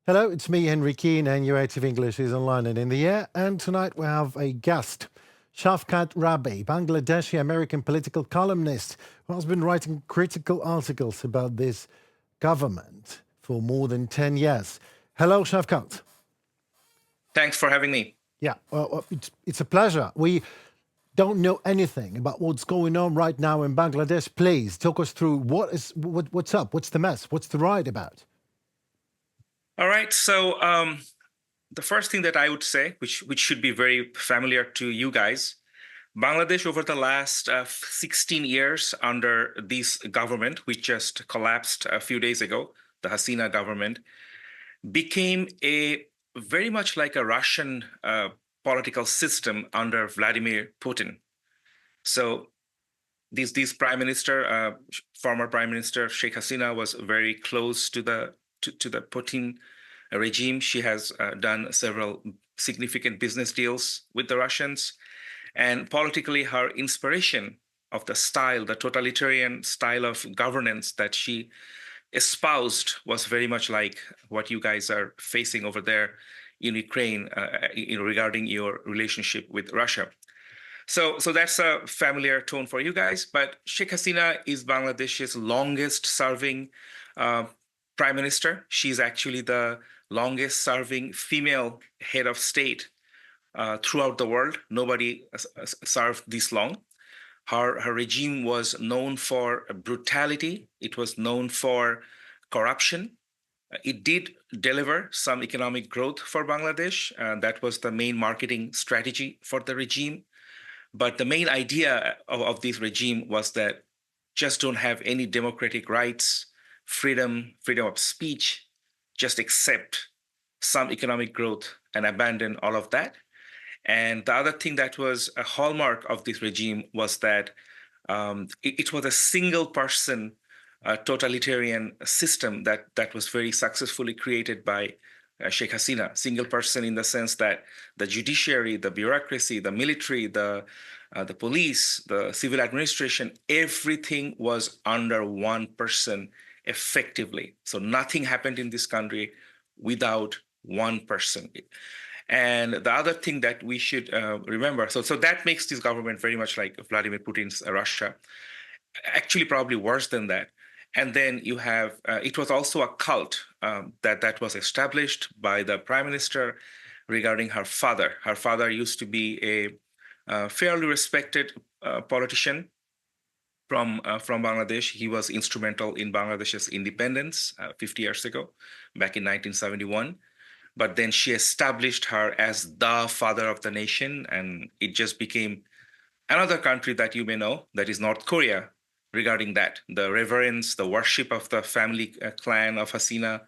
Hello, it's me, Henry Keane, and UATV English is online and in the air. And tonight we have a guest, Shafquat Rabbee, Bangladeshi American political columnist, who has been writing critical articles about this government for more than 10 years. Hello, Shafquat. Thanks for having me. Yeah, well, it's a pleasure. We don't know anything about what's going on right now in Bangladesh. Please talk us through what's up, what's the mess, what's the riot about? All right. So the first thing that I would say, which should be very familiar to you guys, Bangladesh over the last 16 years under this government, which just collapsed a few days ago, the Hasina government, became a very much like a Russian political system under Vladimir Putin. So this prime minister, former prime minister Sheikh Hasina, was very close to the Putin regime. She has done several significant business deals with the Russians, and politically, her inspiration of the style, the totalitarian style of governance that she espoused, was very much like what you guys are facing over there in Ukraine, regarding your relationship with Russia. So that's a familiar tone for you guys. But Sheikh Hasina is Bangladesh's longest serving prime minister. She's actually the longest serving female head of state throughout the world. Nobody served this long. Her regime was known for brutality. It was known for corruption. It did deliver some economic growth for Bangladesh. That was the main marketing strategy for the regime. But the main idea of this regime was that just don't have any democratic rights, freedom of speech, just accept some economic growth and abandon all of that. And the other thing that was a hallmark of this regime was that it was a single person totalitarian system that was very successfully created by Sheikh Hasina. Single person in the sense that the judiciary, the bureaucracy, the military, the police, the civil administration, everything was under one person effectively. So nothing happened in this country without one person. And the other thing that we should remember, so that makes this government very much like Vladimir Putin's Russia, actually probably worse than that. And then you have, it was also a cult that was established by the prime minister regarding her father. Her father used to be a fairly respected politician from Bangladesh. He was instrumental in Bangladesh's independence 50 years ago, back in 1971. But then she established her as the father of the nation, and it just became another country that you may know, that is North Korea, regarding that, the reverence, the worship of the family clan of Hasina.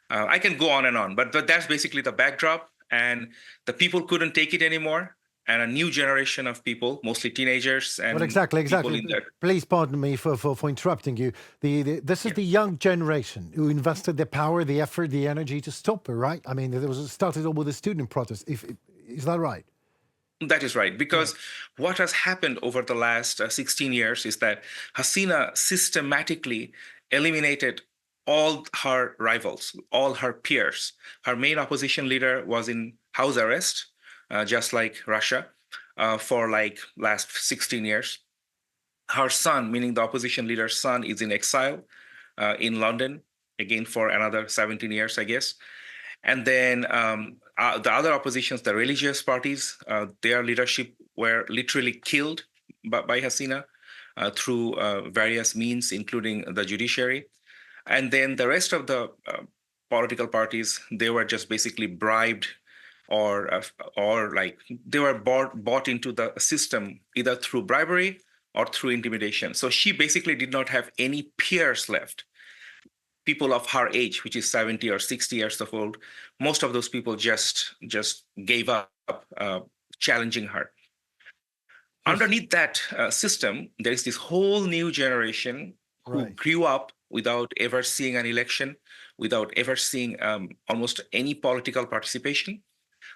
I can go on and on, but that's basically the backdrop, and the people couldn't take it anymore. And a new generation of people, mostly teenagers and Well, exactly. people in there. Please pardon me for interrupting you. This is the young generation who invested their power, the effort, the energy to stop her, right? I mean, it started all with a student protest. Is that right? That is right, because what has happened over the last 16 years is that Hasina systematically eliminated all her rivals, all her peers. Her main opposition leader was in house arrest, just like Russia, for like last 16 years. Her son, meaning the opposition leader's son, is in exile in London, again for another 17 years, I guess. And then the other oppositions, the religious parties, their leadership were literally killed by Hasina through various means, including the judiciary. And then the rest of the political parties, they were just basically bribed or like they were bought into the system either through bribery or through intimidation. So she basically did not have any peers left. People of her age, which is 70 or 60 years of old, most of those people just gave up challenging her. Yes. Underneath that system, there is this whole new generation who grew up without ever seeing an election, without ever seeing almost any political participation.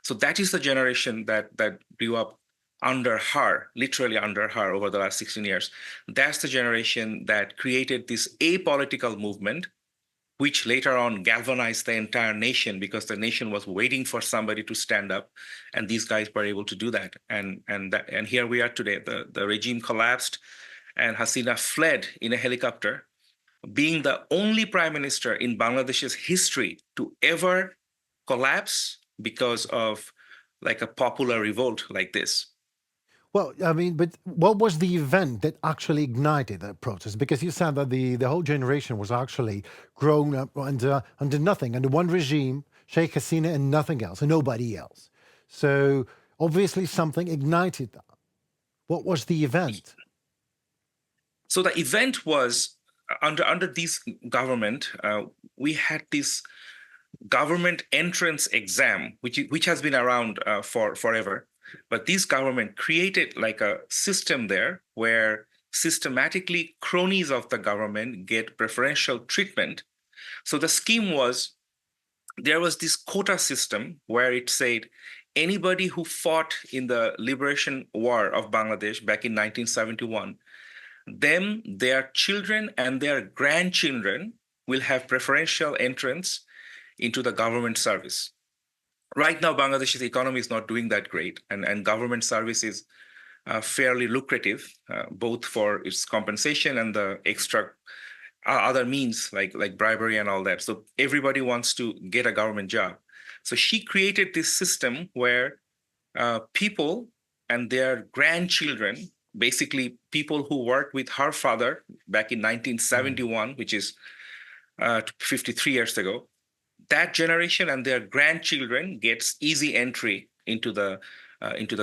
So that is the generation that grew up under her, literally under her over the last 16 years. That's the generation that created this apolitical movement which later on galvanized the entire nation because the nation was waiting for somebody to stand up, and these guys were able to do that. And here we are today. The regime collapsed, and Hasina fled in a helicopter, being the only prime minister in Bangladesh's history to ever collapse because of like a popular revolt like this. Well, I mean, but what was the event that actually ignited that protest? Because you said that the whole generation was actually grown up under nothing, under one regime, Sheikh Hasina, and nothing else, and nobody else. So obviously something ignited that. What was the event? So the event was under this government, we had this government entrance exam, which has been around for forever. But this government created like a system there where systematically cronies of the government get preferential treatment. So the scheme was, there was this quota system where it said anybody who fought in the liberation war of Bangladesh back in 1971, them, their children and their grandchildren will have preferential entrance into the government service. Right now, Bangladesh's economy is not doing that great, and government service is fairly lucrative, both for its compensation and the extra other means like bribery and all that. So everybody wants to get a government job. So she created this system where people and their grandchildren, basically people who worked with her father back in 1971, which is 53 years ago, that generation and their grandchildren gets easy entry into the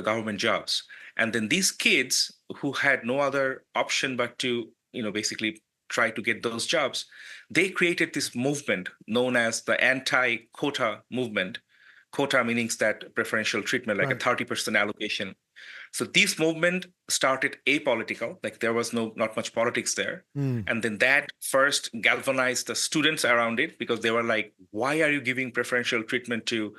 government jobs. And then these kids who had no other option but to basically try to get those jobs, they created this movement known as the anti-quota movement. Quota meaning that preferential treatment, like a 30% allocation. So this movement started apolitical, like there was not much politics there. And then that first galvanized the students around it because they were like, why are you giving preferential treatment to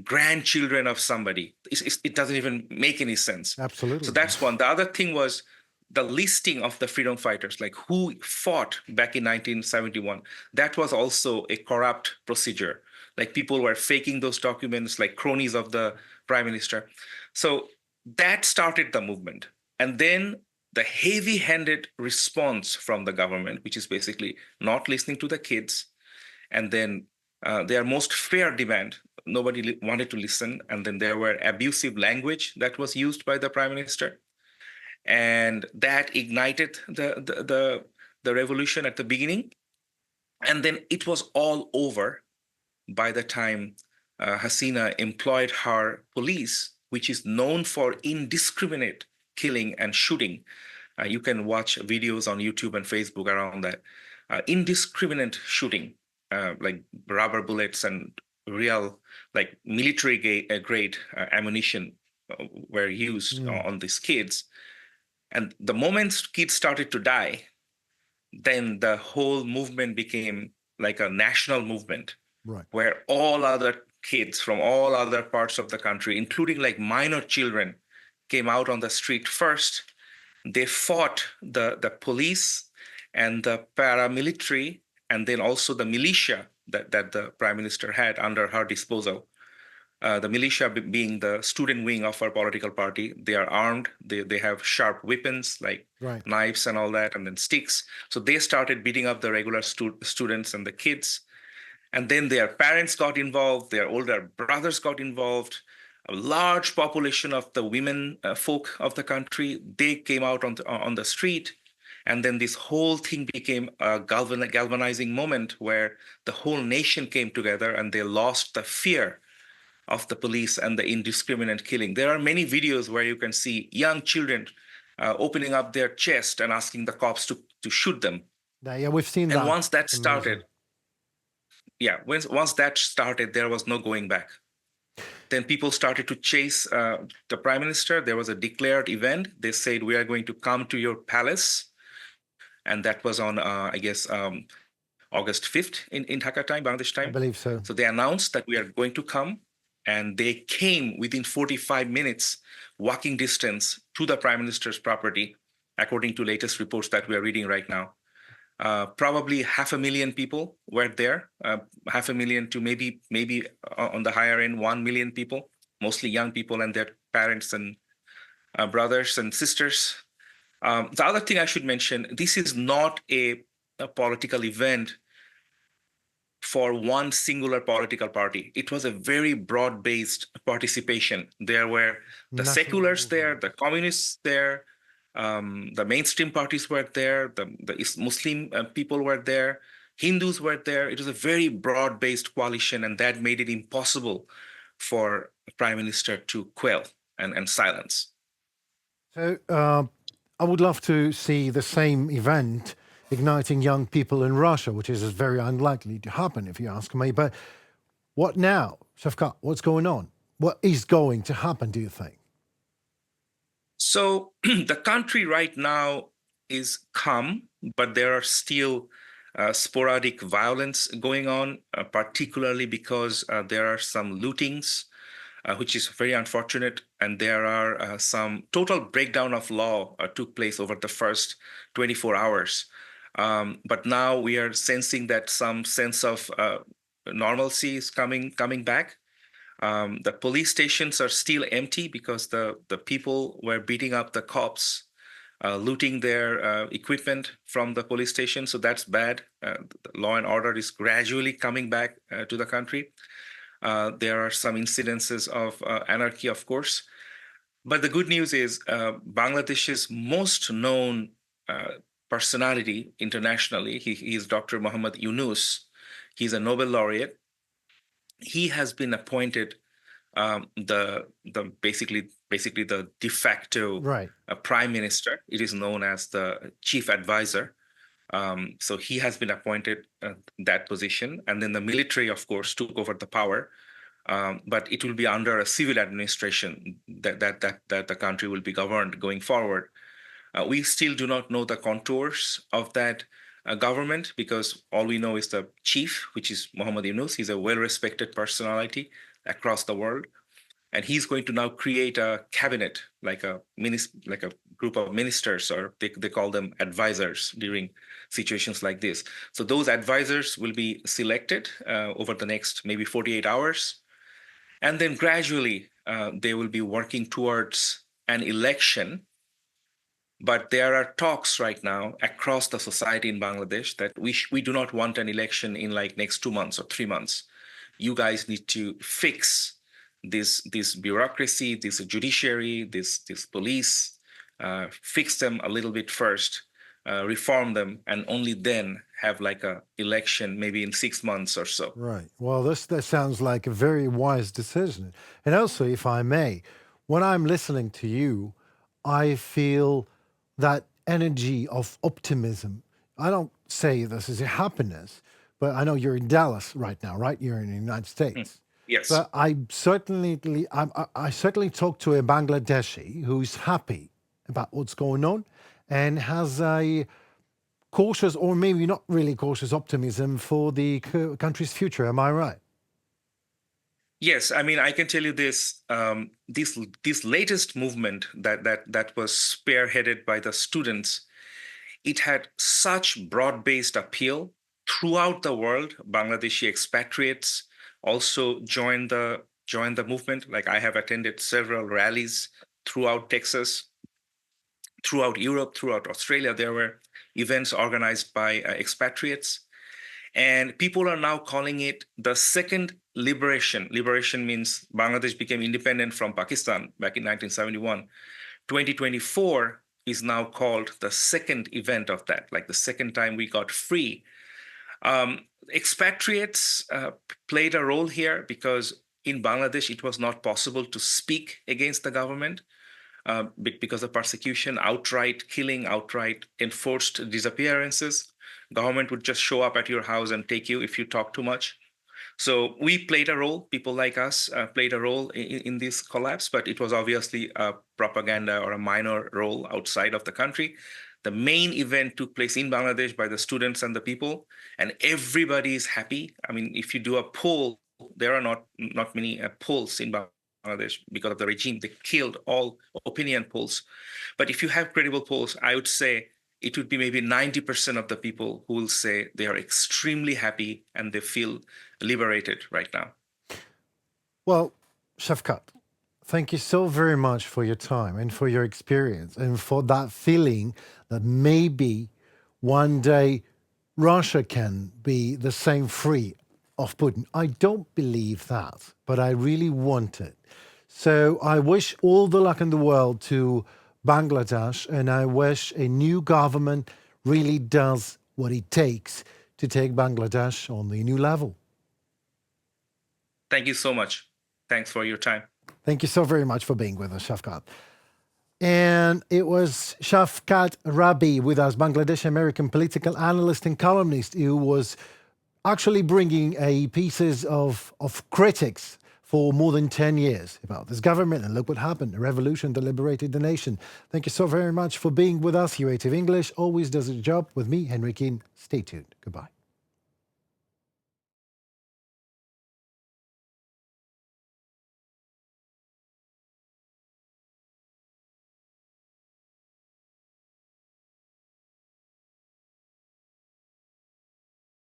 grandchildren of somebody? It doesn't even make any sense. Absolutely. So that's one. The other thing was the listing of the freedom fighters, like who fought back in 1971. That was also a corrupt procedure. Like people were faking those documents, like cronies of the prime minister. So that started the movement. And then the heavy-handed response from the government, which is basically not listening to the kids, and then their most fair demand, nobody wanted to listen, and then there were abusive language that was used by the prime minister, and that ignited the revolution at the beginning. And then it was all over by the time Hasina employed her police, which is known for indiscriminate killing and shooting. You can watch videos on YouTube and Facebook around that. Indiscriminate shooting, like rubber bullets and real, like military grade ammunition were used on these kids. And the moment kids started to die, then the whole movement became like a national movement, where all other kids from all other parts of the country, including like minor children, came out on the street first. They fought the police and the paramilitary, and then also the militia that the prime minister had under her disposal. The militia being the student wing of our political party. They are armed. They have sharp weapons like knives and all that, and then sticks. So they started beating up the regular students and the kids. And then their parents got involved. Their older brothers got involved. A large population of the women folk of the country, they came out on the street. And then this whole thing became a galvanizing moment where the whole nation came together and they lost the fear of the police and the indiscriminate killing. There are many videos where you can see young children opening up their chest and asking the cops to shoot them. Yeah, we've seen that. And once that started, once that started, there was no going back. Then people started to chase the prime minister. There was a declared event. They said, we are going to come to your palace. And that was on, August 5th in Dhaka time, Bangladesh time. I believe so. So they announced that we are going to come. And they came within 45 minutes, walking distance to the prime minister's property, according to latest reports that we are reading right now. Probably 500,000 people were there, 500,000 to maybe on the higher end, 1 million people, mostly young people and their parents and brothers and sisters. The other thing I should mention, this is not a political event for one singular political party. It was a very broad-based participation. There were the National seculars there, movement. the communists there, the mainstream parties were there, the Muslim people were there, Hindus were there. It was a very broad-based coalition, and that made it impossible for the prime minister to quell and silence. So I would love to see the same event igniting young people in Russia, which is very unlikely to happen, if you ask me. But what now, Shafquat? What's going on? What is going to happen, do you think? So the country right now is calm, but there are still sporadic violence going on, particularly because there are some lootings, which is very unfortunate. And there are some total breakdown of law took place over the first 24 hours. But now we are sensing that some sense of normalcy is coming back. The police stations are still empty because the people were beating up the cops, looting their equipment from the police station. So that's bad. The law and order is gradually coming back to the country. There are some incidences of anarchy, of course. But the good news is Bangladesh's most known personality internationally, he is Dr. Muhammad Yunus. He's a Nobel laureate. He has been appointed the basically the de facto Right. prime minister. It is known as the chief advisor. So he has been appointed that position, and then the military, of course, took over the power. But it will be under a civil administration that the country will be governed going forward. We still do not know the contours of that government because all we know is the chief, which is Muhammad Yunus. He's a well-respected personality across the world, and he's going to now create a cabinet, like a group of ministers, or they call them advisors during situations like this. So those advisors will be selected over the next maybe 48 hours, and then gradually they will be working towards an election. But there are talks right now across the society in Bangladesh that we do not want an election in like next 2 months or 3 months. You guys need to fix this bureaucracy, this judiciary, this police, fix them a little bit first, reform them, and only then have like a election maybe in 6 months or so. Right. Well, that sounds like a very wise decision. And also, if I may, when I'm listening to you, I feel that energy of optimism. I don't say this is a happiness, but I know you're in Dallas right now, right? You're in the United States. Yes. But I certainly talked to a Bangladeshi who's happy about what's going on and has a cautious, or maybe not really cautious, optimism for the country's future. Am I right? Yes, I mean I can tell you this: this latest movement that was spearheaded by the students, it had such broad-based appeal throughout the world. Bangladeshi expatriates also joined the movement. Like I have attended several rallies throughout Texas, throughout Europe, throughout Australia. There were events organized by expatriates. And people are now calling it the second liberation. Liberation means Bangladesh became independent from Pakistan back in 1971. 2024 is now called the second event of that, like the second time we got free. Expatriates played a role here because in Bangladesh, it was not possible to speak against the government because of persecution, outright killing, outright enforced disappearances. Government would just show up at your house and take you if you talk too much. So we played a role. People like us played a role in this collapse, but it was obviously a propaganda or a minor role outside of the country. The main event took place in Bangladesh by the students and the people, and everybody is happy. I mean, if you do a poll, there are not many polls in Bangladesh because of the regime. They killed all opinion polls. But if you have credible polls, I would say it would be maybe 90% of the people who will say they are extremely happy and they feel liberated right now. Well, Shafquat, thank you so very much for your time and for your experience and for that feeling that maybe one day Russia can be the same free of Putin. I don't believe that, but I really want it. So I wish all the luck in the world to Bangladesh, and I wish a new government really does what it takes to take Bangladesh on the new level. Thank you so much. Thanks for your time. Thank you so very much for being with us, Shafquat. And it was Shafquat Rabbee with us, Bangladeshi American political analyst and columnist, who was actually bringing pieces of critics for more than 10 years about this government. And look what happened, a revolution that liberated the nation. Thank you so very much for being with us. UATV English always does its job. With me, Henry Keane. Stay tuned. Goodbye.